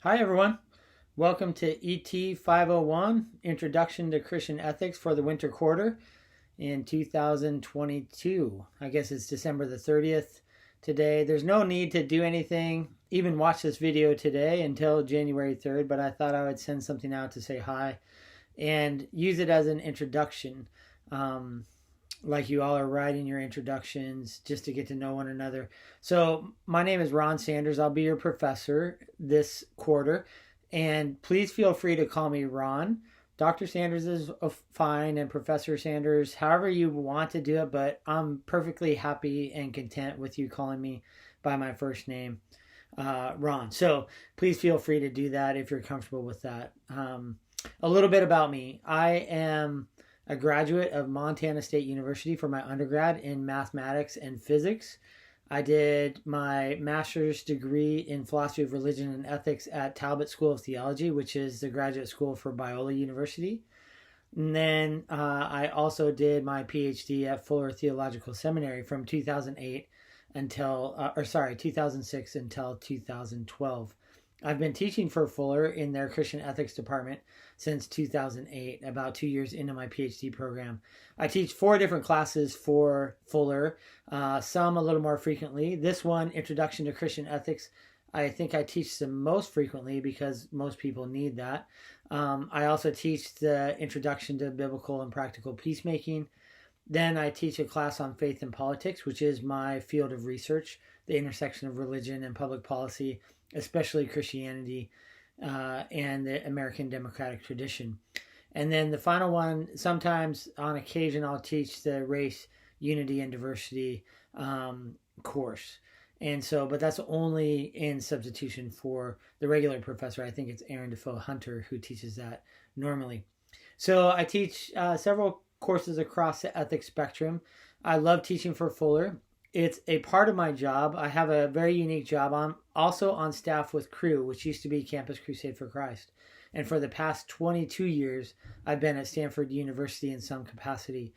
Hi, everyone. Welcome to ET 501 Introduction to Christian Ethics for the Winter Quarter in 2022. I guess it's December the 30th today. There's no need to do anything, even watch this video today until January 3rd, but I thought I would send something out to say hi and use it as an introduction. Like you all are writing your introductions just to get to know one another. So, my name is Ron Sanders. I'll be your professor this quarter. And please feel free to call me Ron. Dr. Sanders is fine, and Professor Sanders, however you want to do it, but I'm perfectly happy and content with you calling me by my first name, Ron. So, please feel free to do that if you're comfortable with that. A little bit about me. I am a graduate of Montana State University for my undergrad in mathematics and physics. I did my master's degree in philosophy of religion and ethics at Talbot School of Theology, which is the graduate school for Biola University. And then I also did my PhD at Fuller Theological Seminary from 2008 until, 2006 until 2012. I've been teaching for Fuller in their Christian ethics department since 2008, about 2 years into my PhD program. I teach 4 different classes for Fuller, some a little more frequently. This one, Introduction to Christian Ethics, I think I teach the most frequently because most people need that. I also teach the Introduction to Biblical and Practical Peacemaking. Then I teach a class on faith and politics, which is my field of research, the intersection of religion and public policy, especially Christianity and the American democratic tradition. And then the final one, sometimes on occasion, I'll teach the race, unity, and diversity course. And so, but that's only in substitution for the regular professor. I think it's Aaron Defoe Hunter who teaches that normally. So I teach several courses across the ethics spectrum. I love teaching for Fuller. It's a part of my job. I have a very unique job. I'm also on staff with Cru, which used to be Campus Crusade for Christ. And for the past 22 years, I've been at Stanford University in some capacity.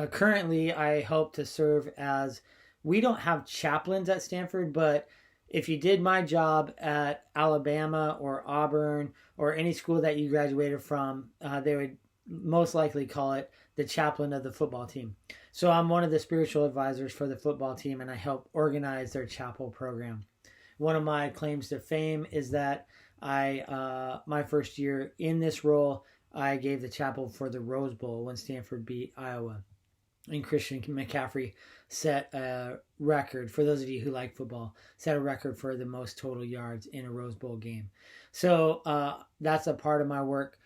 Currently, I hope to serve as, we don't have chaplains at Stanford, but if you did my job at Alabama or Auburn or any school that you graduated from, they would most likely call it the chaplain of the football team. So I'm one of the spiritual advisors for the football team, and I help organize their chapel program. One of my claims to fame is that my first year in this role, I gave the chapel for the Rose Bowl when Stanford beat Iowa. And Christian McCaffrey set a record, for those of you who like football, set a record for the most total yards in a Rose Bowl game. So that's a part of my work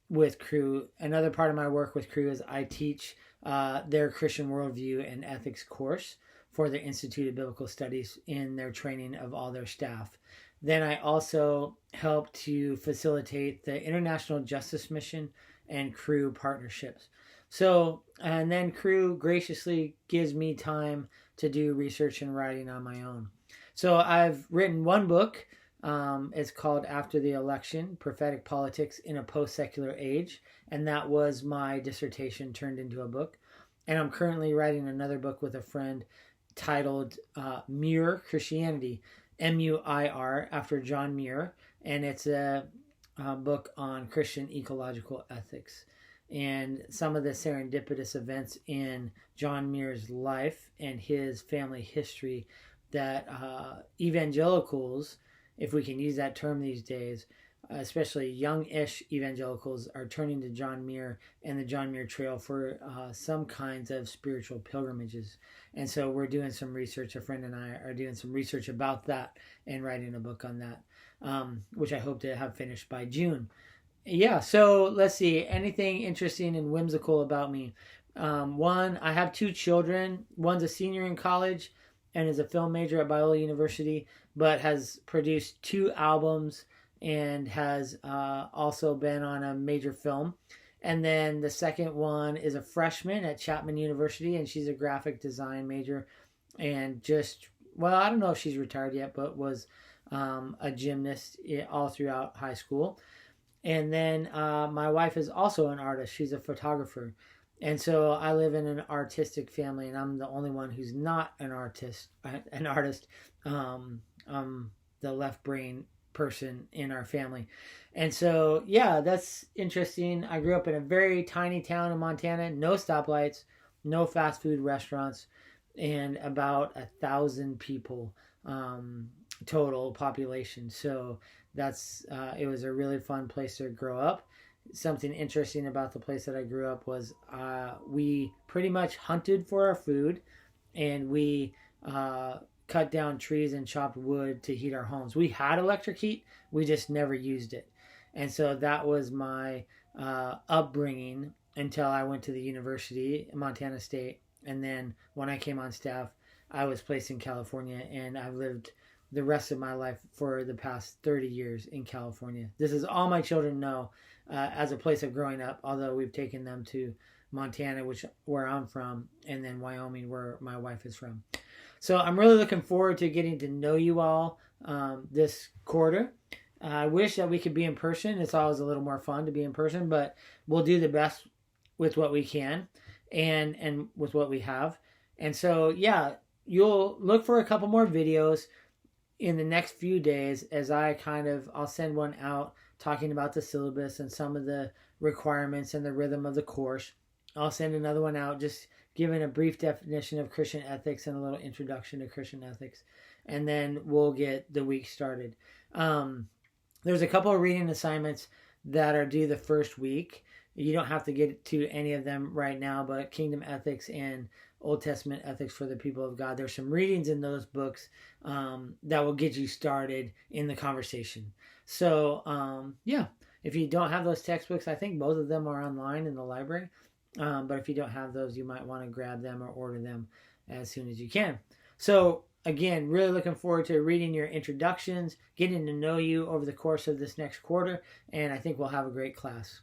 with Cru. Another part of my work with Cru is I teach their Christian worldview and ethics course for the Institute of Biblical Studies in their training of all their staff. Then I also help to facilitate the International Justice Mission and Cru partnerships. So, and then Cru graciously gives me time to do research and writing on my own. So I've written one book. It's called After the Election, Prophetic Politics in a Post-Secular Age. And that was my dissertation turned into a book. And I'm currently writing another book with a friend titled Muir Christianity, M-U-I-R, after John Muir. And it's a book on Christian ecological ethics and some of the serendipitous events in John Muir's life and his family history that evangelicals, if we can use that term these days, especially young-ish evangelicals, are turning to John Muir and the John Muir Trail for some kinds of spiritual pilgrimages. And so we're doing some research. A friend and I are doing some research about that and writing a book on that, which I hope to have finished by June. Yeah, so let's see. Anything interesting and whimsical about me? One, I have 2 children. One's a senior in college and is a film major at Biola University, but has produced 2 albums and has also been on a major film. And then the second one is a freshman at Chapman University, and she's a graphic design major and just, well, I don't know if she's retired yet, but was a gymnast all throughout high school. And then my wife is also an artist. She's a photographer. And so I live in an artistic family, and I'm the only one who's not an artist. I'm the left brain person in our family. And so, yeah, that's interesting. I grew up in a very tiny town in Montana, no stoplights, no fast food restaurants, and about 1,000 people total population. So that's it was a really fun place to grow up. Something interesting about the place that I grew up was we pretty much hunted for our food, and we cut down trees and chopped wood to heat our homes. We had electric heat, we just never used it. And so that was my upbringing until I went to the university, Montana State. And then when I came on staff, I was placed in California, and I've lived the rest of my life for the past 30 years in California. This is all my children know as a place of growing up, although we've taken them to Montana, where I'm from, and then Wyoming, where my wife is from. So I'm really looking forward to getting to know you all this quarter. I wish that we could be in person. It's always a little more fun to be in person, but we'll do the best with what we can and with what we have. And so, yeah, you'll look for a couple more videos in the next few days as I'll send one out talking about the syllabus and some of the requirements and the rhythm of the course. I'll send another one out just giving a brief definition of Christian ethics and a little introduction to Christian ethics. And then we'll get the week started. There's a couple of reading assignments that are due the first week. You don't have to get to any of them right now, but Kingdom Ethics and Old Testament Ethics for the People of God. There's some readings in those books that will get you started in the conversation. So, yeah, if you don't have those textbooks, I think both of them are online in the library. But if you don't have those, you might want to grab them or order them as soon as you can. So, again, really looking forward to reading your introductions, getting to know you over the course of this next quarter, and I think we'll have a great class.